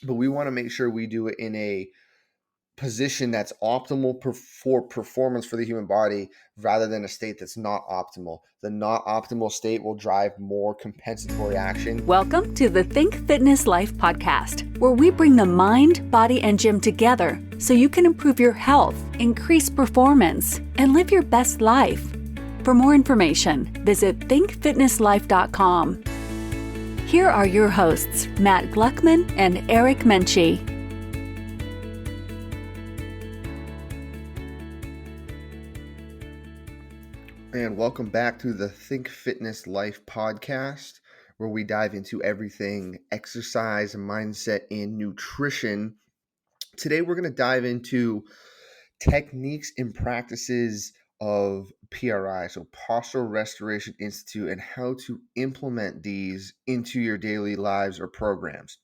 but we want to make sure we do it in a position that's optimal for performance for the human body rather than a state that's not optimal. The not optimal state will drive more compensatory action. Welcome to the Think Fitness Life podcast, where we bring the mind, body, and gym together so you can improve your health, increase performance, and live your best life. For more information, visit thinkfitnesslife.com. Here are your hosts, Matt Gluckman and Eric Menchi. And welcome back to the Think Fitness Life podcast, where we dive into everything exercise, mindset, and nutrition. Today, we're going to dive into techniques and practices of PRI, so Postural Restoration Institute, and how to implement these into your daily lives or programs.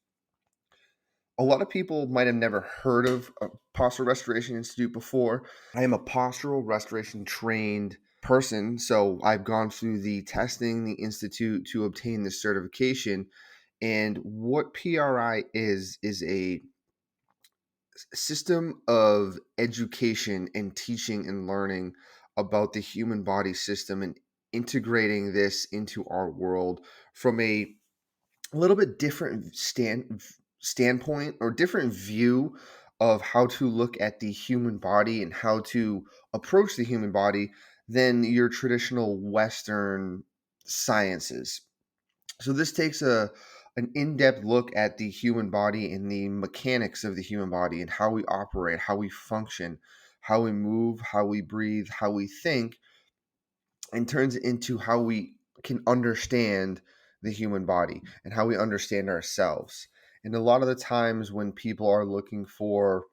A lot of people might have never heard of a Postural Restoration Institute before. I am a postural restoration trained person, so I've gone through the testing, the institute to obtain this certification. And what PRI is a system of education and teaching and learning about the human body system and integrating this into our world from a little bit different standpoint or different view of how to look at the human body and how to approach the human body than your traditional Western sciences. So this takes an in-depth look at the human body and the mechanics of the human body and how we operate, how we function, how we move, how we breathe, how we think, and turns it into how we can understand the human body and how we understand ourselves. And a lot of the times when people are looking for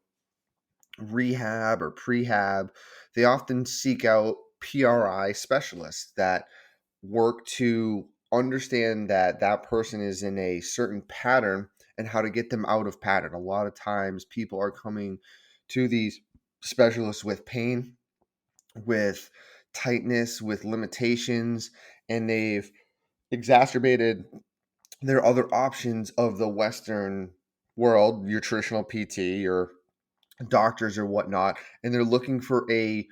rehab or prehab, they often seek out PRI specialists that work to understand that that person is in a certain pattern and how to get them out of pattern. A lot of times people are coming to these specialists with pain, with tightness, with limitations, and they've exacerbated their other options of the Western world, your traditional PT, your doctors or whatnot, and they're looking for a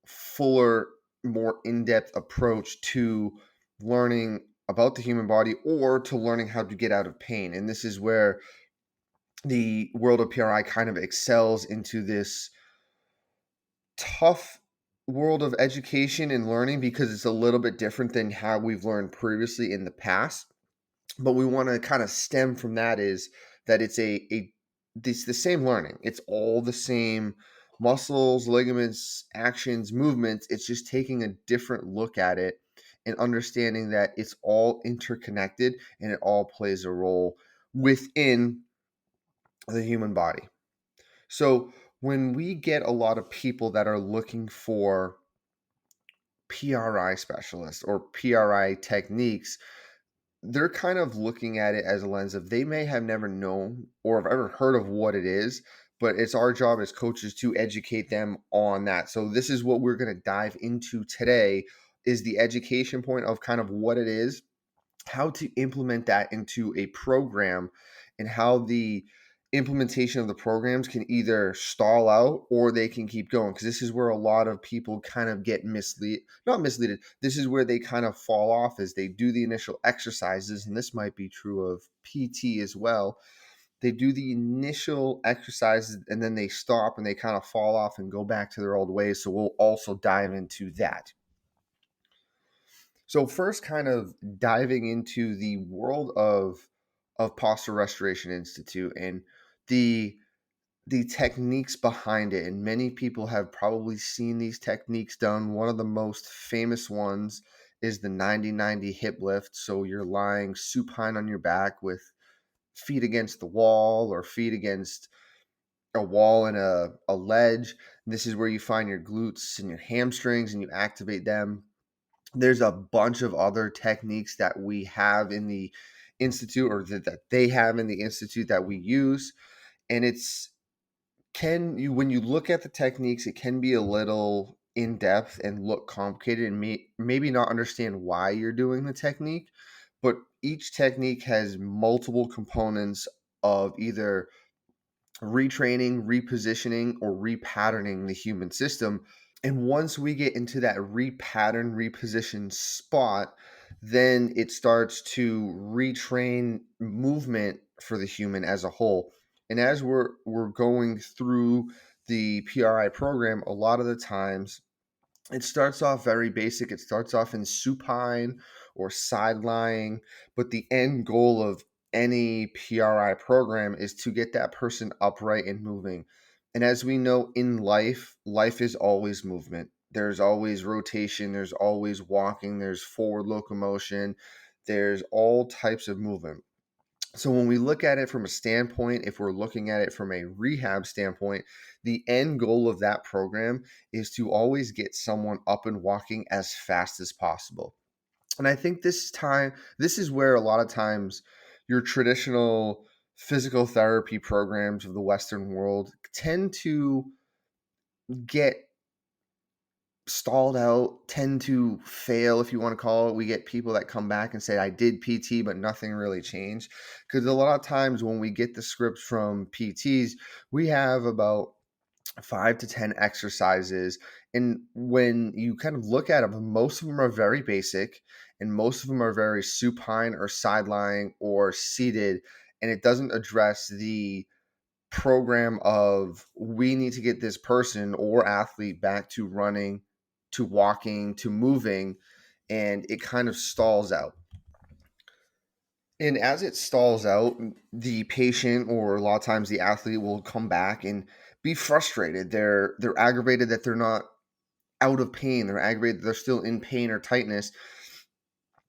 fuller, more in-depth approach to learning about the human body or to learning how to get out of pain. And this is where the world of PRI kind of excels into this tough world of education and learning because it's a little bit different than how we've learned previously in the past. But we want to kind of stem from that is that it's it's the same learning. It's all the same muscles, ligaments, actions, movements. It's just taking a different look at it and understanding that it's all interconnected and it all plays a role within the human body. So when we get a lot of people that are looking for PRI specialists or PRI techniques, they're kind of looking at it as a lens of they may have never known or have ever heard of what it is, but it's our job as coaches to educate them on that. So this is what we're going to dive into today is the education point of kind of what it is, how to implement that into a program, and how the implementation of the programs can either stall out or they can keep going, because this is where a lot of people kind of get not misleaded. This is where they kind of fall off as they do the initial exercises, and this might be true of PT as well. They do the initial exercises and then they stop and they kind of fall off and go back to their old ways. So we'll also dive into that. So first, kind of diving into the world of Posture Restoration Institute and the the techniques behind it. And many people have probably seen these techniques done. One of the most famous ones is the 90-90 hip lift. So you're lying supine on your back with feet against the wall or feet against a wall and a ledge. And this is where you find your glutes and your hamstrings and you activate them. There's a bunch of other techniques that we have in the institute or that they have in the institute that we use. And when you look at the techniques, it can be a little in depth and look complicated and maybe not understand why you're doing the technique. But each technique has multiple components of either retraining, repositioning, or repatterning the human system. And once we get into that repattern, reposition spot, then it starts to retrain movement for the human as a whole. And as we're going through the PRI program, a lot of the times it starts off very basic. It starts off in supine or side lying, but the end goal of any PRI program is to get that person upright and moving. And as we know in life, life is always movement. There's always rotation, there's always walking, there's forward locomotion, there's all types of movement. So when we look at it from a standpoint, if we're looking at it from a rehab standpoint, the end goal of that program is to always get someone up and walking as fast as possible. And I think this is where a lot of times your traditional physical therapy programs of the Western world tend to get stalled out, tend to fail, if you want to call it. We get people that come back and say, I did PT, but nothing really changed. Because a lot of times when we get the scripts from PTs, we have about 5 to 10 exercises. And when you kind of look at them, most of them are very basic and most of them are very supine or side lying or seated. And it doesn't address the program of we need to get this person or athlete back to running, to walking, to moving, and it kind of stalls out. And as it stalls out, the patient or a lot of times the athlete will come back and be frustrated. They're aggravated that they're not out of pain. They're aggravated that they're still in pain or tightness.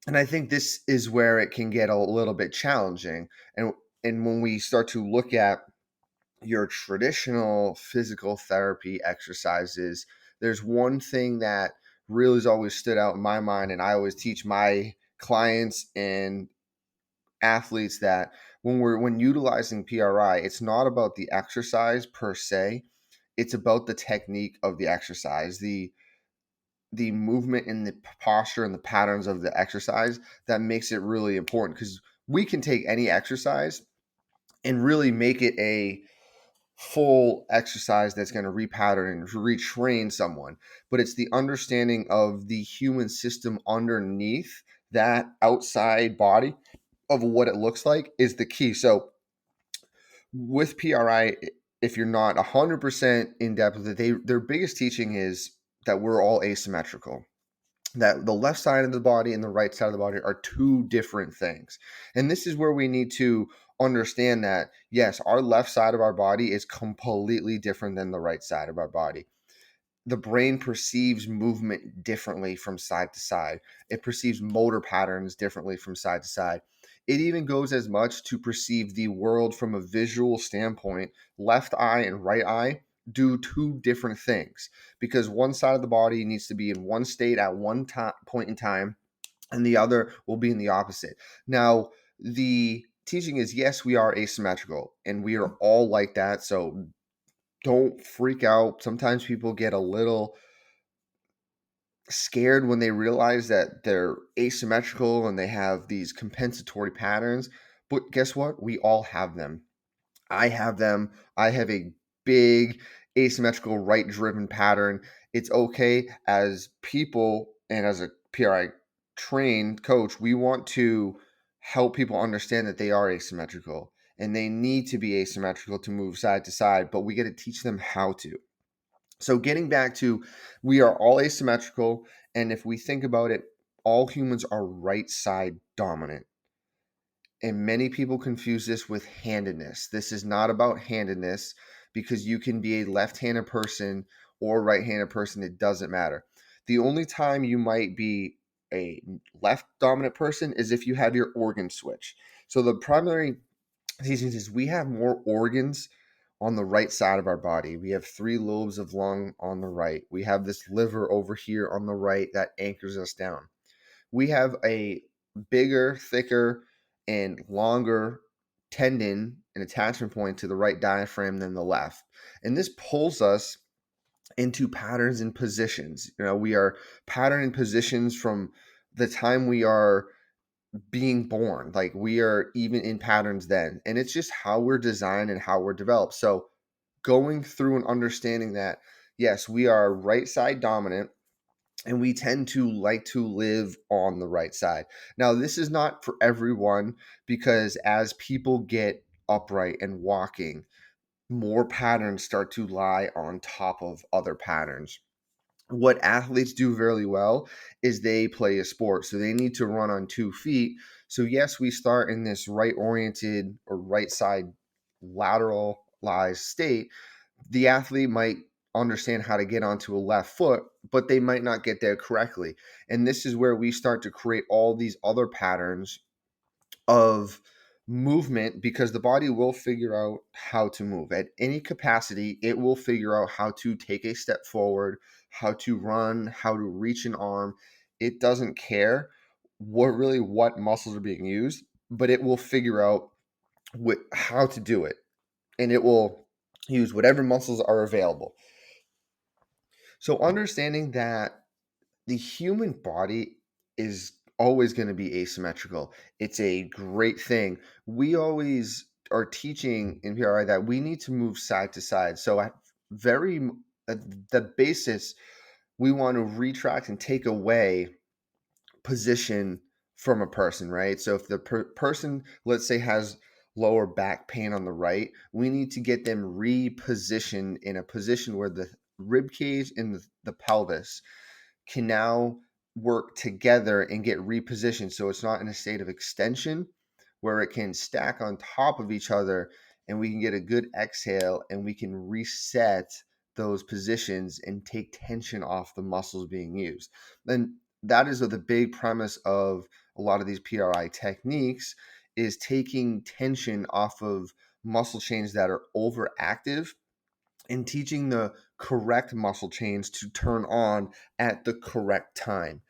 And I think this is where it can get a little bit challenging. And when we start to look at your traditional physical therapy exercises, there's one thing that really has always stood out in my mind, and I always teach my clients and athletes that when utilizing PRI, it's not about the exercise per se, it's about the technique of the exercise, the movement and the posture and the patterns of the exercise that makes it really important, because we can take any exercise and really make it a full exercise that's going to repattern and retrain someone. But it's the understanding of the human system underneath that outside body of what it looks like is the key. So with PRI, if you're not 100% in depth with it, their biggest teaching is that we're all asymmetrical, that the left side of the body and the right side of the body are two different things. And this is where we need to understand that, yes, our left side of our body is completely different than the right side of our body. The brain perceives movement differently from side to side. It perceives motor patterns differently from side to side. It even goes as much to perceive the world from a visual standpoint. Left eye and right eye do two different things, because one side of the body needs to be in one state at one point in time, and the other will be in the opposite. Now, the teaching is, yes, we are asymmetrical and we are all like that. So don't freak out. Sometimes people get a little scared when they realize that they're asymmetrical and they have these compensatory patterns. But guess what? We all have them. I have them. I have a big asymmetrical right driven pattern. It's okay as people and as a PRI trained coach, we want to help people understand that they are asymmetrical and they need to be asymmetrical to move side to side, but we got to teach them how to. So getting back to, we are all asymmetrical, and if we think about it, all humans are right side dominant. And many people confuse this with handedness. This is not about handedness, because you can be a left-handed person or right-handed person. It doesn't matter. The only time you might be a left dominant person is if you have your organ switch. So the primary teachings is we have more organs on the right side of our body. We have 3 lobes of lung on the right. We have this liver over here on the right that anchors us down. We have a bigger, thicker, and longer tendon and attachment point to the right diaphragm than the left. And this pulls us into patterns and positions. We are pattern and positions from the time we are being born. Like we are even in patterns then. And it's just how we're designed and how we're developed. So going through and understanding that, yes, we are right side dominant and we tend to like to live on the right side. Now, this is not for everyone because as people get upright and walking, more patterns start to lie on top of other patterns. What athletes do very well is they play a sport. So they need to run on 2 feet. So, yes, we start in this right oriented or right side lateralized state. The athlete might understand how to get onto a left foot, but they might not get there correctly. And this is where we start to create all these other patterns of movement because the body will figure out how to move at any capacity. It will figure out how to take a step forward, how to run, how to reach an arm. It doesn't care what muscles are being used, but it will figure out how to do it, and it will use whatever muscles are available. So understanding that the human body is always going to be asymmetrical. It's a great thing. We always are teaching in PRI that we need to move side to side. So very at the basis, we want to retract and take away position from a person, right? So if the person, let's say, has lower back pain on the right, we need to get them repositioned in a position where the rib cage and the pelvis can now work together and get repositioned so it's not in a state of extension where it can stack on top of each other and we can get a good exhale and we can reset those positions and take tension off the muscles being used. And that is the big premise of a lot of these PRI techniques is taking tension off of muscle chains that are overactive and teaching the correct muscle chains to turn on at the correct time.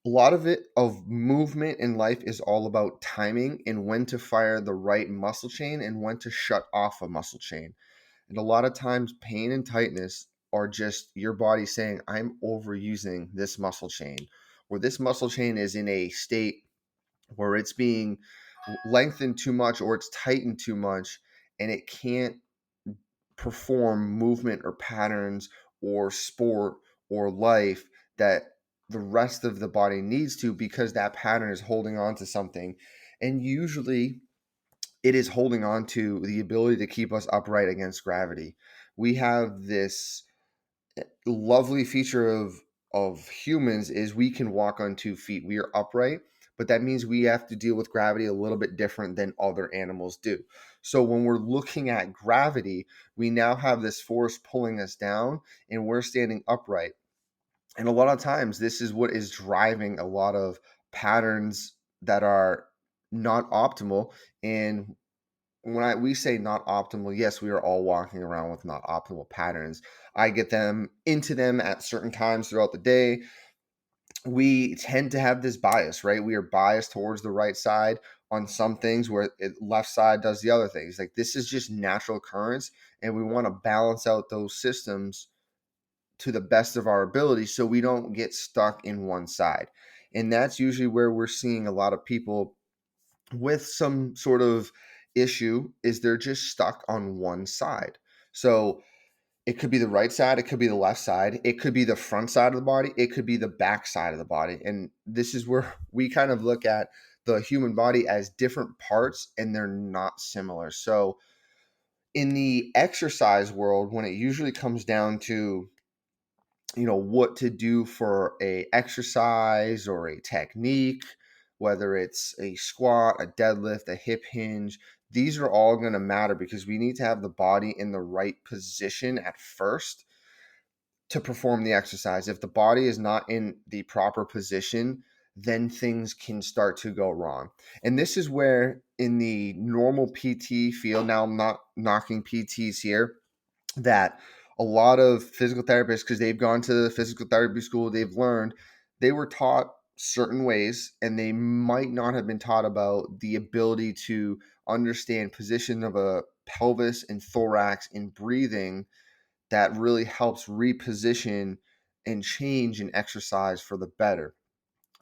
A lot of it of movement in life is all about timing and when to fire the right muscle chain and when to shut off a muscle chain. And a lot of times pain and tightness are just your body saying, I'm overusing this muscle chain, or this muscle chain is in a state where it's being lengthened too much or it's tightened too much and it can't perform movement or patterns or sport or life that the rest of the body needs to because that pattern is holding on to something. And usually it is holding on to the ability to keep us upright against gravity. We have this lovely feature of humans is we can walk on 2 feet. We are upright, but that means we have to deal with gravity a little bit different than other animals do. So when we're looking at gravity, we now have this force pulling us down and we're standing upright. And a lot of times this is what is driving a lot of patterns that are not optimal. And we say not optimal, yes, we are all walking around with not optimal patterns. I get them into them at certain times throughout the day. We tend to have this bias, right? We are biased towards the right side on some things where left side does the other things. Like this is just natural occurrence, and we want to balance out those systems to the best of our ability so we don't get stuck in one side. And that's usually where we're seeing a lot of people with some sort of issue is they're just stuck on one side. So it could be the right side, it could be the left side, it could be the front side of the body, it could be the back side of the body. And this is where we kind of look at the human body as different parts and they're not similar. So in the exercise world, when it usually comes down to what to do for a exercise or a technique, whether it's a squat, a deadlift, a hip hinge, these are all going to matter because we need to have the body in the right position at first to perform the exercise. If the body is not in the proper position, then things can start to go wrong. And this is where in the normal PT field, now I'm not knocking PTs here, that a lot of physical therapists, because they've gone to the physical therapy school, they've learned, they were taught certain ways and they might not have been taught about the ability to understand position of a pelvis and thorax and breathing that really helps reposition and change and exercise for the better.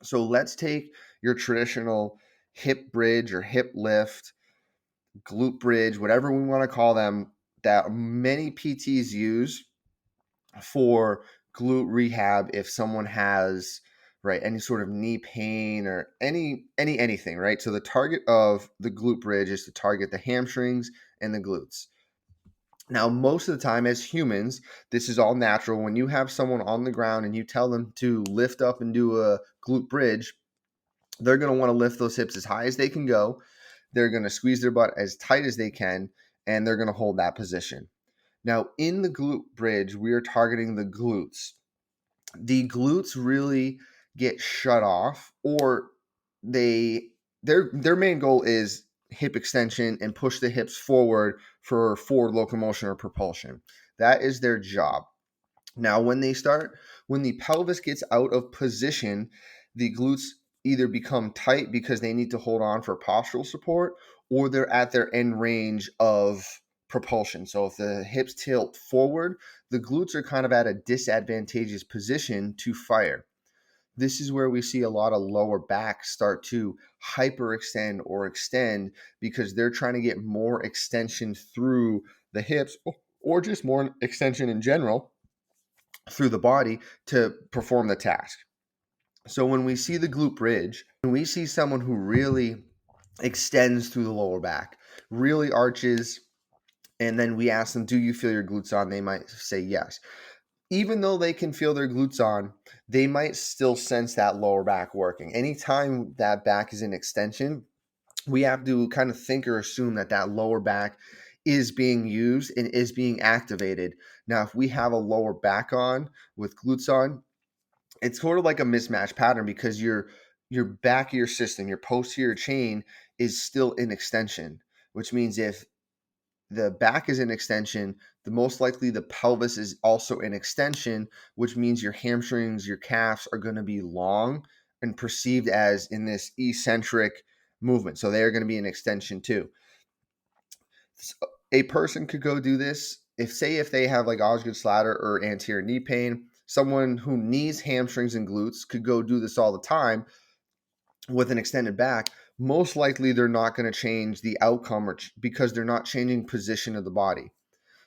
So let's take your traditional hip bridge or hip lift, glute bridge, whatever we want to call them, that many PTs use for glute rehab if someone has, right, any sort of knee pain or anything, right? So the target of the glute bridge is to target the hamstrings and the glutes. Now, most of the time as humans, this is all natural. When you have someone on the ground and you tell them to lift up and do a glute bridge, they're going to want to lift those hips as high as they can go. They're going to squeeze their butt as tight as they can, and they're going to hold that position. Now, in the glute bridge, we are targeting the glutes. The glutes really get shut off, or their main goal is hip extension and push the hips forward for forward locomotion or propulsion. That is their job. Now, when the pelvis gets out of position, the glutes either become tight because they need to hold on for postural support, or they're at their end range of propulsion. So if the hips tilt forward, the glutes are kind of at a disadvantageous position to fire. This is where we see a lot of lower back start to hyperextend or extend because they're trying to get more extension through the hips or just more extension in general through the body to perform the task. So when we see the glute bridge, when we see someone who really extends through the lower back, really arches, and then we ask them, do you feel your glutes on? They might say yes. Even though they can feel their glutes on, they might still sense that lower back working. Anytime that back is in extension, we have to kind of think or assume that that lower back is being used and is being activated. Now, if we have a lower back on with glutes on, it's sort of like a mismatch pattern because your back of your system, your posterior chain is still in extension, which means if the back is in extension, the most likely the pelvis is also in extension, which means your hamstrings, your calves are going to be long and perceived as in this eccentric movement. So they are going to be in extension too. So a person could go do this if they have like Osgood Slatter or anterior knee pain. Someone who needs hamstrings and glutes could go do this all the time with an extended back. Most likely they're not going to change the outcome because they're not changing position of the body.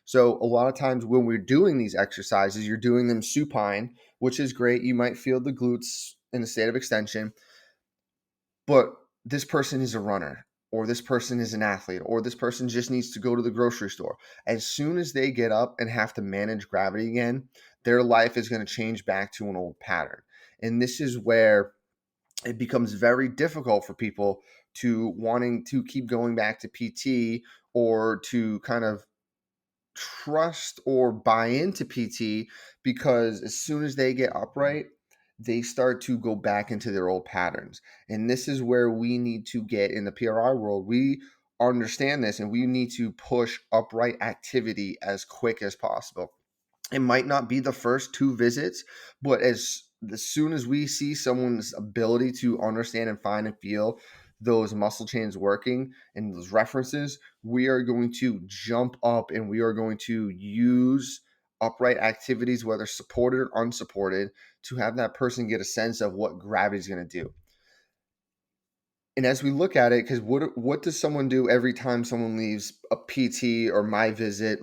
So a lot of times when we're doing these exercises, you're doing them supine, which is great. You might feel the glutes in a state of extension, but this person is a runner, or this person is an athlete, or this person just needs to go to the grocery store. As soon as they get up and have to manage gravity again, their life is going to change back to an old pattern. And this is where it becomes very difficult for people to wanting to keep going back to PT or to kind of trust or buy into PT, because as soon as they get upright, they start to go back into their old patterns. And this is where we need to get in the PRI world. We understand this and we need to push upright activity as quick as possible. It might not be the first two visits, but as soon as we see someone's ability to understand and find and feel those muscle chains working and those references, we are going to jump up and we are going to use upright activities, whether supported or unsupported, to have that person get a sense of what gravity is going to do. And as we look at it, because what does someone do every time someone leaves a PT or my visit?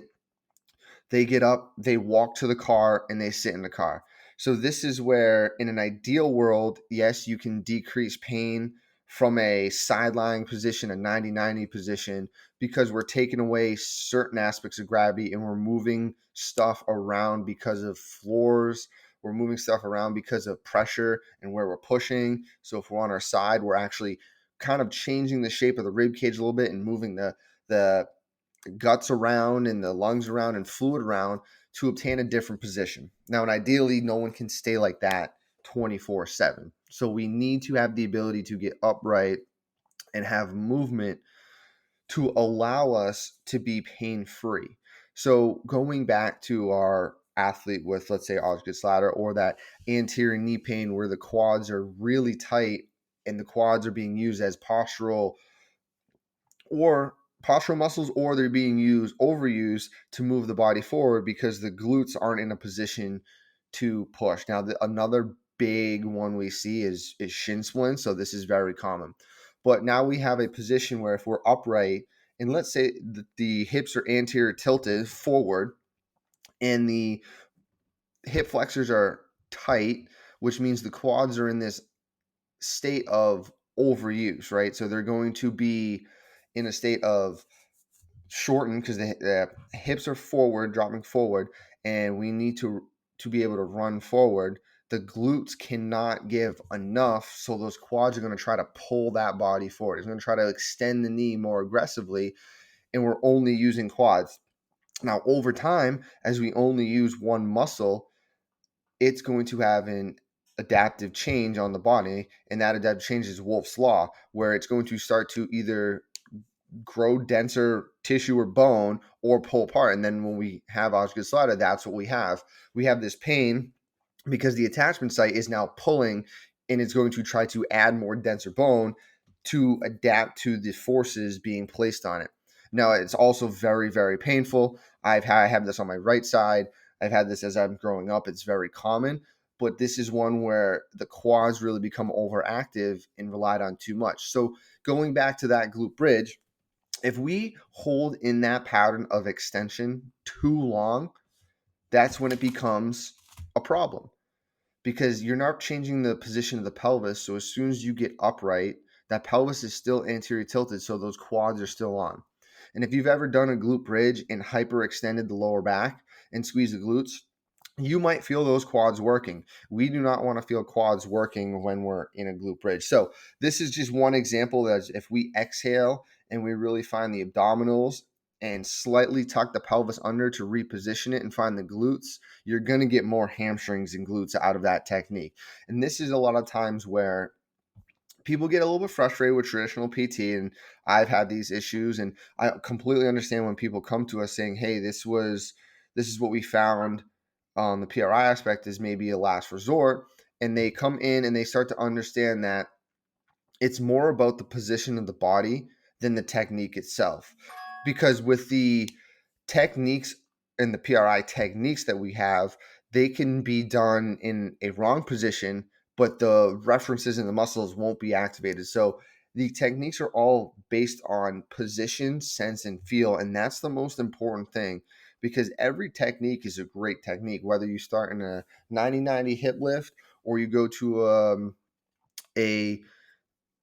They get up, they walk to the car, and they sit in the car. So this is where, in an ideal world, yes, you can decrease pain from a sideline position, a 90-90 position, because we're taking away certain aspects of gravity and we're moving stuff around because of floors. We're moving stuff around because of pressure and where we're pushing. So if we're on our side, we're actually kind of changing the shape of the rib cage a little bit and moving the guts around and the lungs around and fluid around to obtain a different position. Now, and ideally, no one can stay like that 24/7. So we need to have the ability to get upright and have movement to allow us to be pain free. So going back to our athlete with, let's say, Osgood Slatter or that anterior knee pain where the quads are really tight and the quads are being used as or postural muscles, or they're being overused to move the body forward because the glutes aren't in a position to push. Now, another big one we see is shin splints. So this is very common. But now we have a position where if we're upright, and let's say the hips are anterior tilted forward and the hip flexors are tight, which means the quads are in this state of overuse, right? So they're going to be in a state of shortened because the hips are forward, dropping forward, and we need to be able to run forward. The glutes cannot give enough, so those quads are going to try to pull that body forward. It's going to try to extend the knee more aggressively, and we're only using quads. Now, over time, as we only use one muscle, it's going to have an adaptive change on the body, and that adaptive change is Wolff's law, where it's going to start to either grow denser tissue or bone or pull apart. And then when we have osgood-Schlatter, that's what we have. We have this pain because the attachment site is now pulling, and it's going to try to add more denser bone to adapt to the forces being placed on it. Now, it's also very, very painful. I have this on my right side. I've had this as I'm growing up. It's very common, but this is one where the quads really become overactive and relied on too much. So going back to that glute bridge, if we hold in that pattern of extension too long, that's when it becomes a problem because you're not changing the position of the pelvis. So as soon as you get upright, that pelvis is still anterior tilted, so those quads are still on. And if you've ever done a glute bridge and hyperextended the lower back and squeezed the glutes, you might feel those quads working. We do not want to feel quads working when we're in a glute bridge. So this is just one example that if we exhale and we really find the abdominals and slightly tuck the pelvis under to reposition it and find the glutes, you're going to get more hamstrings and glutes out of that technique. And this is a lot of times where people get a little bit frustrated with traditional PT, and I've had these issues, and I completely understand when people come to us saying, hey, this is what we found on the PRI aspect is maybe a last resort, and they come in and they start to understand that it's more about the position of the body than the technique itself. Because with the techniques and the PRI techniques that we have, they can be done in a wrong position, but the references in the muscles won't be activated. So the techniques are all based on position, sense, and feel. And that's the most important thing because every technique is a great technique, whether you start in a 90-90 hip lift or you go to a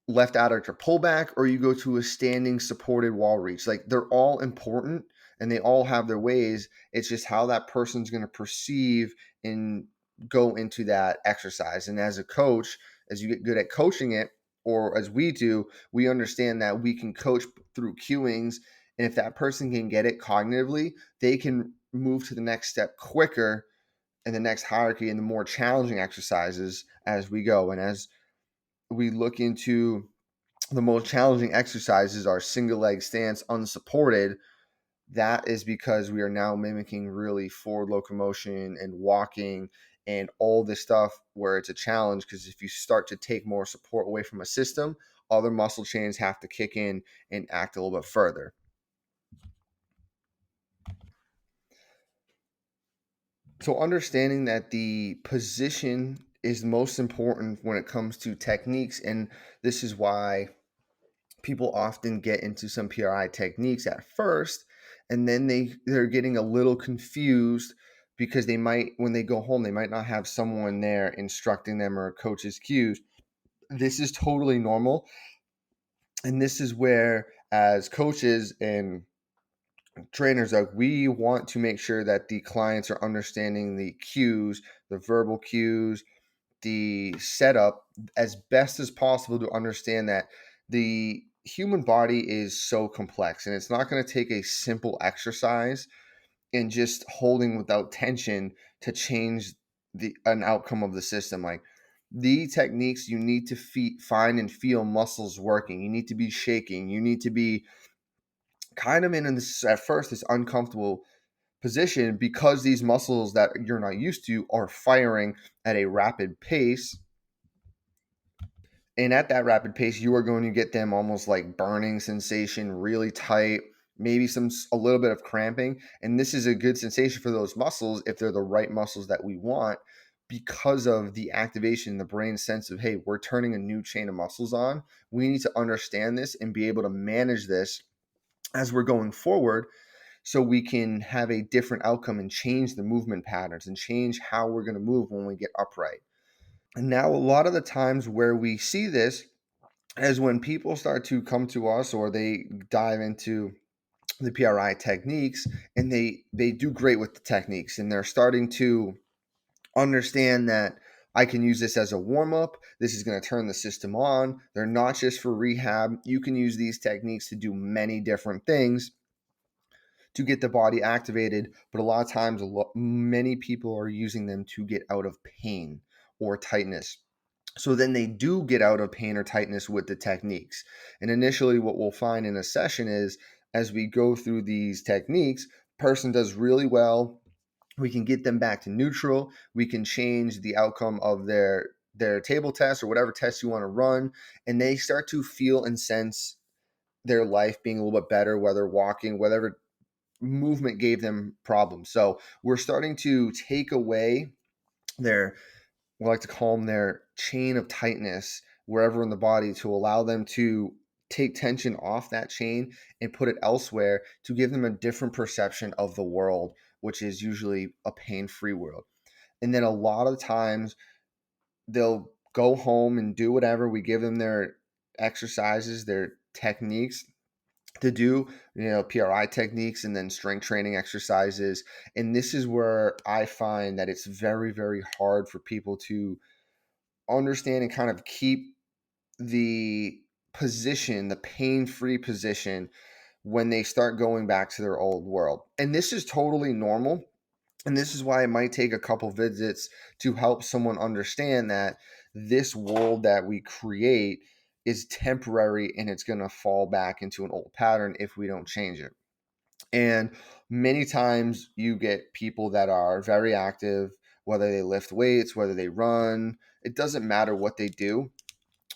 left adductor pullback or you go to a standing supported wall reach. Like they're all important and they all have their ways. It's just how that person's going to perceive and go into that exercise. And as a coach, as you get good at coaching it, or as we do, we understand that we can coach through cueings. And if that person can get it cognitively, they can move to the next step quicker in the next hierarchy and the more challenging exercises as we go. And as we look into the most challenging exercises are single leg stance unsupported. That is because we are now mimicking really forward locomotion and walking and all this stuff where it's a challenge because if you start to take more support away from a system, other muscle chains have to kick in and act a little bit further. So understanding that the position is most important when it comes to techniques, and this is why people often get into some PRI techniques at first, and then they're getting a little confused because they might, when they go home, they might not have someone there instructing them or coach's cues. This is totally normal. And this is where, as coaches and trainers, like we want to make sure that the clients are understanding the cues, the verbal cues, the setup as best as possible to understand that the human body is so complex and it's not going to take a simple exercise and just holding without tension to change an outcome of the system. Like the techniques, you need to find and feel muscles working. You need to be shaking. You need to be kind of in this at first this uncomfortable position because these muscles that you're not used to are firing at a rapid pace. And at that rapid pace, you are going to get them almost like burning sensation, really tight, maybe a little bit of cramping. And this is a good sensation for those muscles if they're the right muscles that we want, because of the activation in the brain sense of, hey, we're turning a new chain of muscles on. We need to understand this and be able to manage this as we're going forward, so we can have a different outcome and change the movement patterns and change how we're going to move when we get upright. And now, a lot of the times where we see this is when people start to come to us or they dive into the PRI techniques, and they do great with the techniques, and they're starting to understand that I can use this as a warm up. This is going to turn the system on. They're not just for rehab. You can use these techniques to do many different things to get the body activated. But a lot of times, many people are using them to get out of pain or tightness. So then they do get out of pain or tightness with the techniques. And initially, what we'll find in a session is, as we go through these techniques, person does really well. We can get them back to neutral. We can change the outcome of their table test or whatever test you want to run, and they start to feel and sense their life being a little bit better, whether walking, whatever movement gave them problems. So we're starting to take away their, we like to call them, their chain of tightness wherever in the body, to allow them to take tension off that chain and put it elsewhere, to give them a different perception of the world, which is usually a pain-free world. And then a lot of times they'll go home and do whatever. We give them their exercises, their techniques to do, PRI techniques and then strength training exercises. And this is where I find that it's very, very hard for people to understand and kind of keep the position, the pain-free position, when they start going back to their old world. And this is totally normal. And this is why it might take a couple visits to help someone understand that this world that we create is temporary and it's going to fall back into an old pattern if we don't change it. And many times you get people that are very active, whether they lift weights, whether they run, it doesn't matter what they do,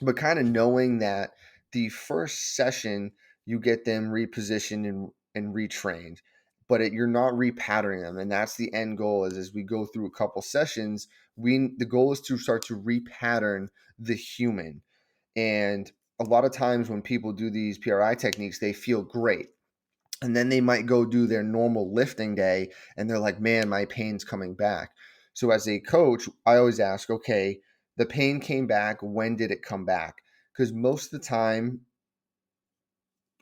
but kind of knowing that the first session you get them repositioned and retrained, but you're not repatterning them. And that's the end goal, is as we go through a couple sessions, the goal is to start to repattern the human. And a lot of times when people do these PRI techniques, they feel great, and then they might go do their normal lifting day and they're like, man, my pain's coming back. So as a coach, I always ask, okay, the pain came back, when did it come back? Because most of the time,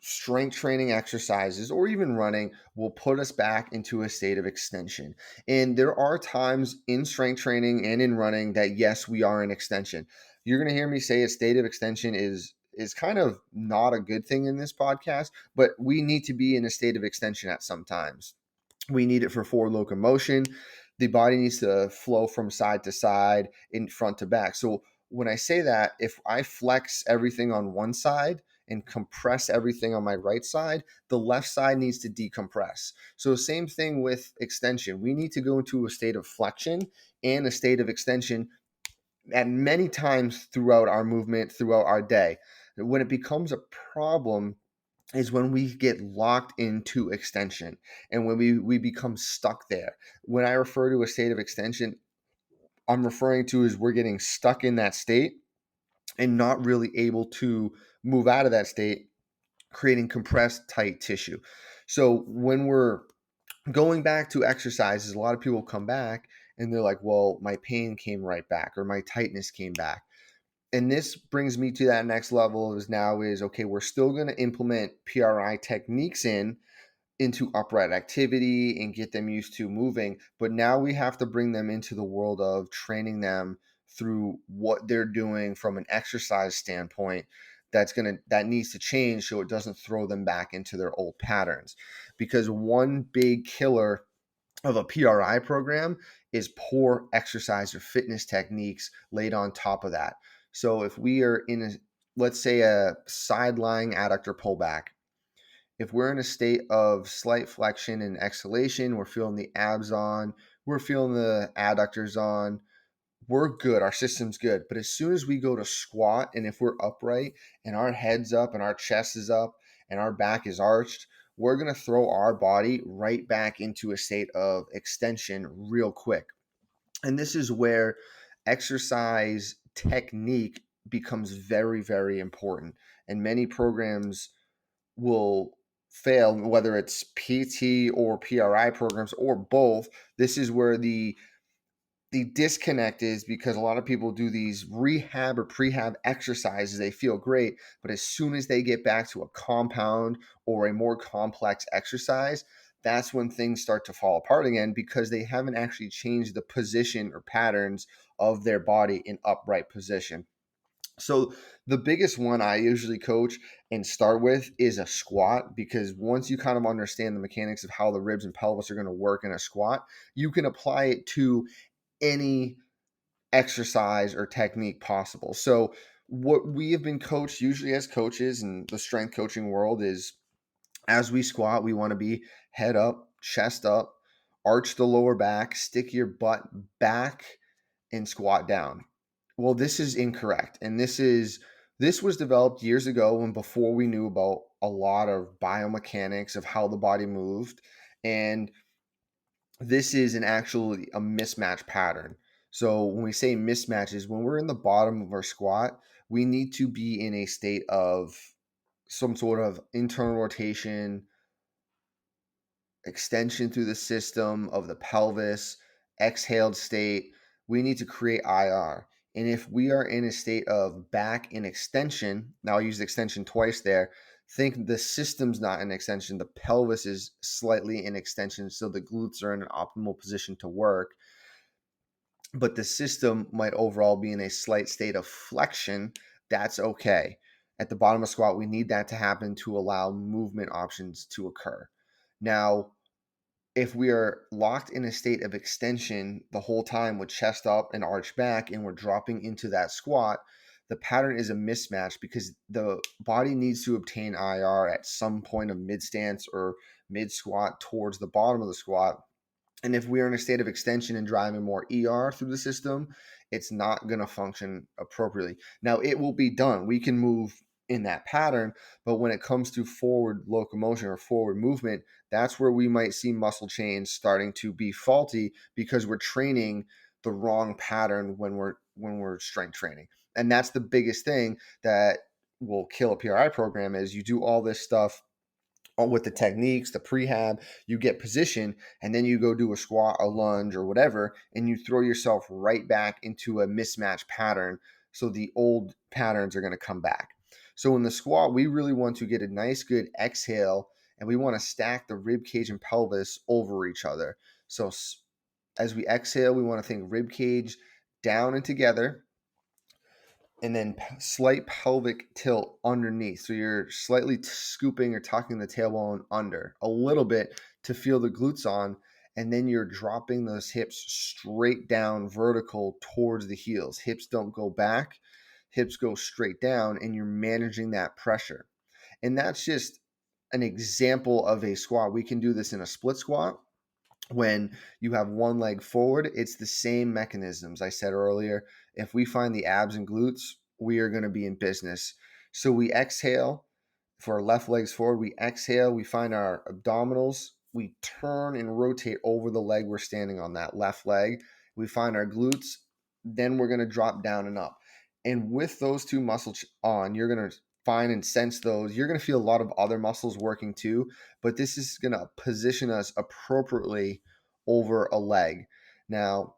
strength training exercises or even running will put us back into a state of extension. And there are times in strength training and in running that, yes, we are in extension. You're going to hear me say a state of extension is kind of not a good thing in this podcast, but we need to be in a state of extension at some times. We need it for forward locomotion. The body needs to flow from side to side, in front to back. So when I say that, if I flex everything on one side and compress everything on my right side, the left side needs to decompress. So same thing with extension. We need to go into a state of flexion and a state of extension at many times throughout our movement, throughout our day. When it becomes a problem is when we get locked into extension and when we become stuck there. When I refer to a state of extension, I'm referring to is we're getting stuck in that state and not really able to move out of that state, creating compressed tight tissue. So when we're going back to exercises, a lot of people come back and they're like, well, my pain came right back or my tightness came back. And this brings me to that next level, is okay, we're still going to implement PRI techniques into upright activity and get them used to moving, but now we have to bring them into the world of training them through what they're doing from an exercise standpoint. That needs to change so it doesn't throw them back into their old patterns. Because one big killer of a PRI program is poor exercise or fitness techniques laid on top of that. So if we are in let's say a side lying adductor pullback, if we're in a state of slight flexion and exhalation, we're feeling the abs on, we're feeling the adductors on, we're good, our system's good. But as soon as we go to squat, and if we're upright and our head's up and our chest is up and our back is arched, we're going to throw our body right back into a state of extension real quick. And this is where exercise technique becomes very, very important. And many programs will fail, whether it's PT or PRI programs or both. This is where the disconnect is, because a lot of people do these rehab or prehab exercises. They feel great, but as soon as they get back to a compound or a more complex exercise, that's when things start to fall apart again, because they haven't actually changed the position or patterns of their body in upright position. So the biggest one I usually coach and start with is a squat, because once you kind of understand the mechanics of how the ribs and pelvis are going to work in a squat, you can apply it to any exercise or technique possible. So what we have been coached usually as coaches in the strength coaching world is, as we squat, we want to be head up, chest up, arch the lower back, stick your butt back, and squat down. Well, this is incorrect. And this was developed years ago, when before we knew about a lot of biomechanics of how the body moved. And this is an actually a mismatch pattern. So when we say mismatches, when we're in the bottom of our squat, we need to be in a state of some sort of internal rotation, extension through the system of the pelvis, exhaled state. We need to create IR. And if we are in a state of back in extension, now I'll use extension twice there. Think the system's not in extension, the pelvis is slightly in extension, so the glutes are in an optimal position to work, but the system might overall be in a slight state of flexion. That's okay. At the bottom of squat, we need that to happen to allow movement options to occur. Now, if we are locked in a state of extension the whole time with chest up and arch back, and we're dropping into that squat, the pattern is a mismatch, because the body needs to obtain IR at some point of mid stance or mid squat towards the bottom of the squat. And if we're in a state of extension and driving more ER through the system, it's not going to function appropriately. Now, it will be done. We can move in that pattern, but when it comes to forward locomotion or forward movement, that's where we might see muscle chains starting to be faulty, because we're training the wrong pattern when we're strength training. And that's the biggest thing that will kill a PRI program, is you do all this stuff with the techniques, the prehab, you get position, and then you go do a squat, a lunge, or whatever, and you throw yourself right back into a mismatch pattern. So the old patterns are going to come back. So in the squat, we really want to get a nice, good exhale, and we want to stack the rib cage and pelvis over each other. So as we exhale, we want to think rib cage down and together, and then slight pelvic tilt underneath. So you're slightly scooping or tucking the tailbone under a little bit to feel the glutes on. And then you're dropping those hips straight down vertical towards the heels. Hips don't go back, hips go straight down, and you're managing that pressure. And that's just an example of a squat. We can do this in a split squat. When you have one leg forward, it's the same mechanisms I said earlier. If we find the abs and glutes, we are going to be in business. So we exhale for our left legs forward. We exhale, we find our abdominals, we turn and rotate over the leg we're standing on, that left leg. We find our glutes, then we're going to drop down and up. And with those two muscles on, you're going to find and sense those. You're going to feel a lot of other muscles working too, but this is going to position us appropriately over a leg. Now,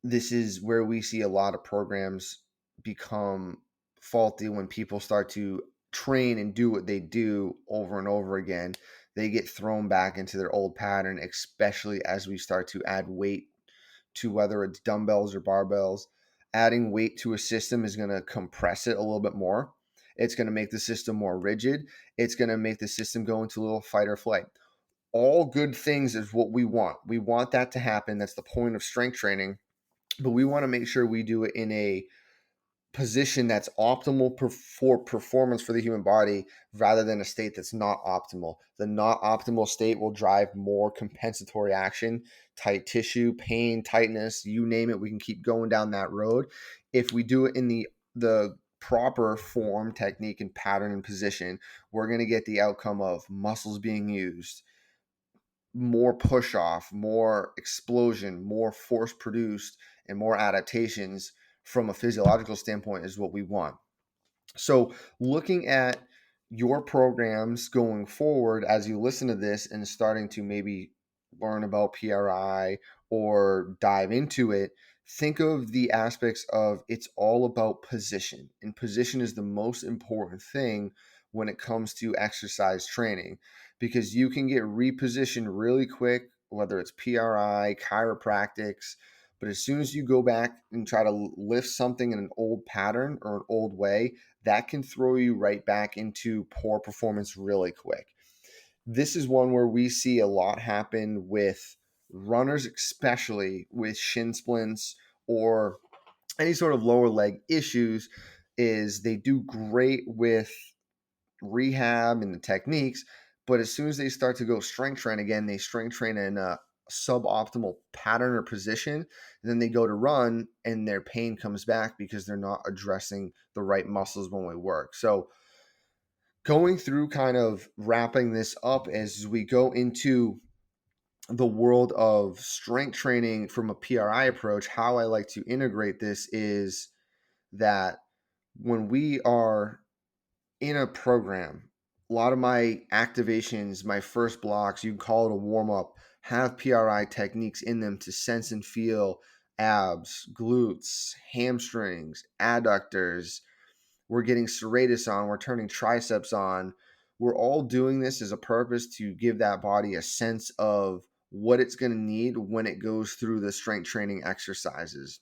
this is where we see a lot of programs become faulty when people start to train and do what they do over and over again. They get thrown back into their old pattern, especially as we start to add weight to, whether it's dumbbells or barbells. Adding weight to a system is going to compress it a little bit more. It's going to make the system more rigid. It's going to make the system go into a little fight or flight. All good things is what we want. We want that to happen. That's the point of strength training. But we want to make sure we do it in a position that's optimal for performance for the human body, rather than a state that's not optimal. The not optimal state will drive more compensatory action, tight tissue, pain, tightness, you name it. We can keep going down that road. If we do it in the proper form, technique, and pattern and position, we're going to get the outcome of muscles being used, more push off, more explosion, more force produced, and more adaptations from a physiological standpoint is what we want. So, looking at your programs going forward as you listen to this and starting to maybe learn about PRI or dive into it, think of the aspects of it's all about position. And position is the most important thing when it comes to exercise training because you can get repositioned really quick, whether it's PRI, chiropractics. But as soon as you go back and try to lift something in an old pattern or an old way, that can throw you right back into poor performance really quick. This is one where we see a lot happen with runners, especially with shin splints or any sort of lower leg issues, is they do great with rehab and the techniques, but as soon as they start to go strength train again, they strength train in a suboptimal pattern or position. And then they go to run and their pain comes back because they're not addressing the right muscles when we work. So, going through kind of wrapping this up as we go into the world of strength training from a PRI approach, how I like to integrate this is that when we are in a program, a lot of my activations, my first blocks, you can call it a warm up, have PRI techniques in them to sense and feel abs, glutes, hamstrings, adductors. We're getting serratus on, we're turning triceps on. We're all doing this as a purpose to give that body a sense of what it's going to need when it goes through the strength training exercises.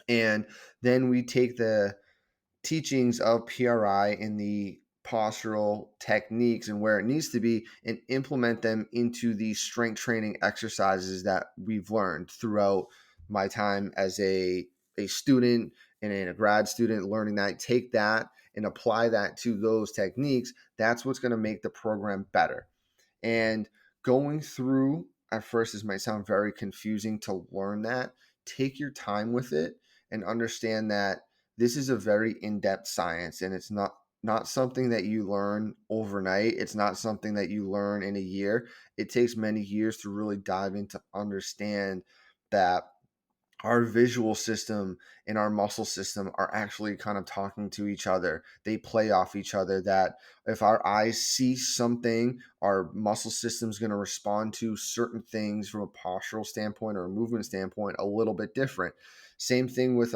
And then we take the teachings of PRI and the postural techniques and where it needs to be and implement them into the strength training exercises that we've learned throughout my time as a student and a grad student learning that. Take that and apply that to those techniques. That's what's going to make the program better. And going through at first, this might sound very confusing to learn that. Take your time with it and understand that this is a very in-depth science and it's not something that you learn overnight. It's not something that you learn in a year. It takes many years to really dive into understand that our visual system and our muscle system are actually kind of talking to each other. They play off each other. That if our eyes see something, our muscle system is going to respond to certain things from a postural standpoint or a movement standpoint a little bit different. Same thing with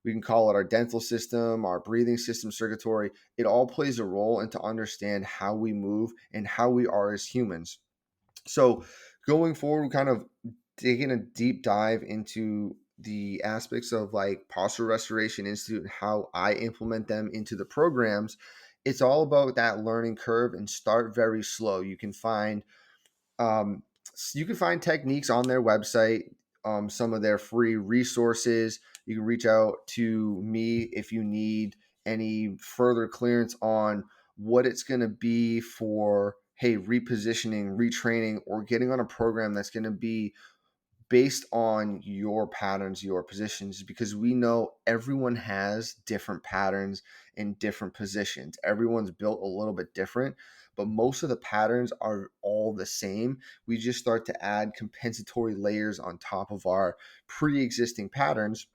we can call it our dental system, our breathing system, circulatory. It all plays a role in to understand how we move and how we are as humans. So going forward, kind of taking a deep dive into the aspects of like Postural Restoration Institute and how I implement them into the programs. It's all about that learning curve and start very slow. Um, you can find techniques on their website, some of their free resources. You can reach out to me if you need any further clearance on what it's going to be for, hey, repositioning, retraining, or getting on a program that's going to be based on your patterns, your positions, because we know everyone has different patterns in different positions. Everyone's built a little bit different, but most of the patterns are all the same. We just start to add compensatory layers on top of our pre existing patterns.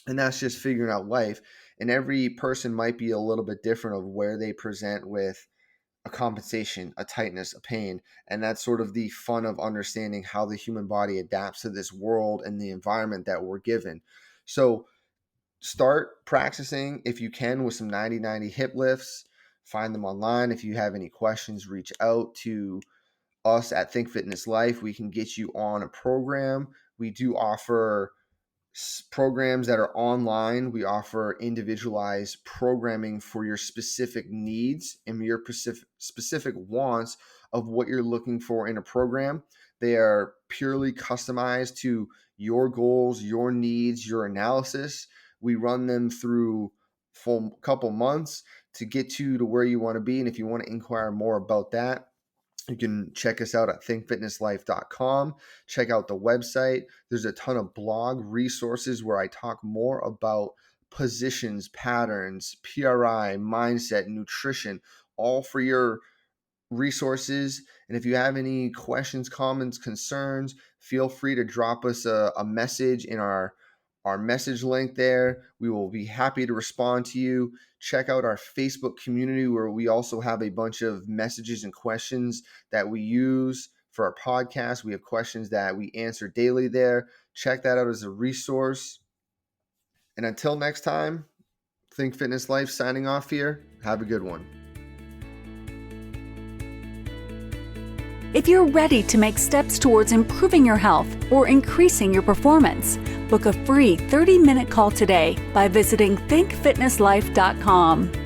And that's just figuring out life. And every person might be a little bit different of where they present with a compensation, a tightness, a pain. And that's sort of the fun of understanding how the human body adapts to this world and the environment that we're given. So start practicing if you can with some 90-90 hip lifts. Find them online. If you have any questions, reach out to us at Think Fitness Life. We can get you on a program. We do offer programs that are online. We offer individualized programming for your specific needs and your specific wants of what you're looking for in a program. They are purely customized to your goals, your needs, your analysis. We run them through full couple months to get you to where you want to be. And if you want to inquire more about that, you can check us out at thinkfitnesslife.com. Check out the website. There's a ton of blog resources where I talk more about positions, patterns, PRI, mindset, nutrition, all for your resources. And if you have any questions, comments, concerns, feel free to drop us a message in our message link there. We will be happy to respond to you. Check out our Facebook community where we also have a bunch of messages and questions that we use for our podcast. We have questions that we answer daily there. Check that out as a resource. And until next time, Think Fitness Life signing off here. Have a good one. If you're ready to make steps towards improving your health or increasing your performance, book a free 30-minute call today by visiting thinkfitnesslife.com.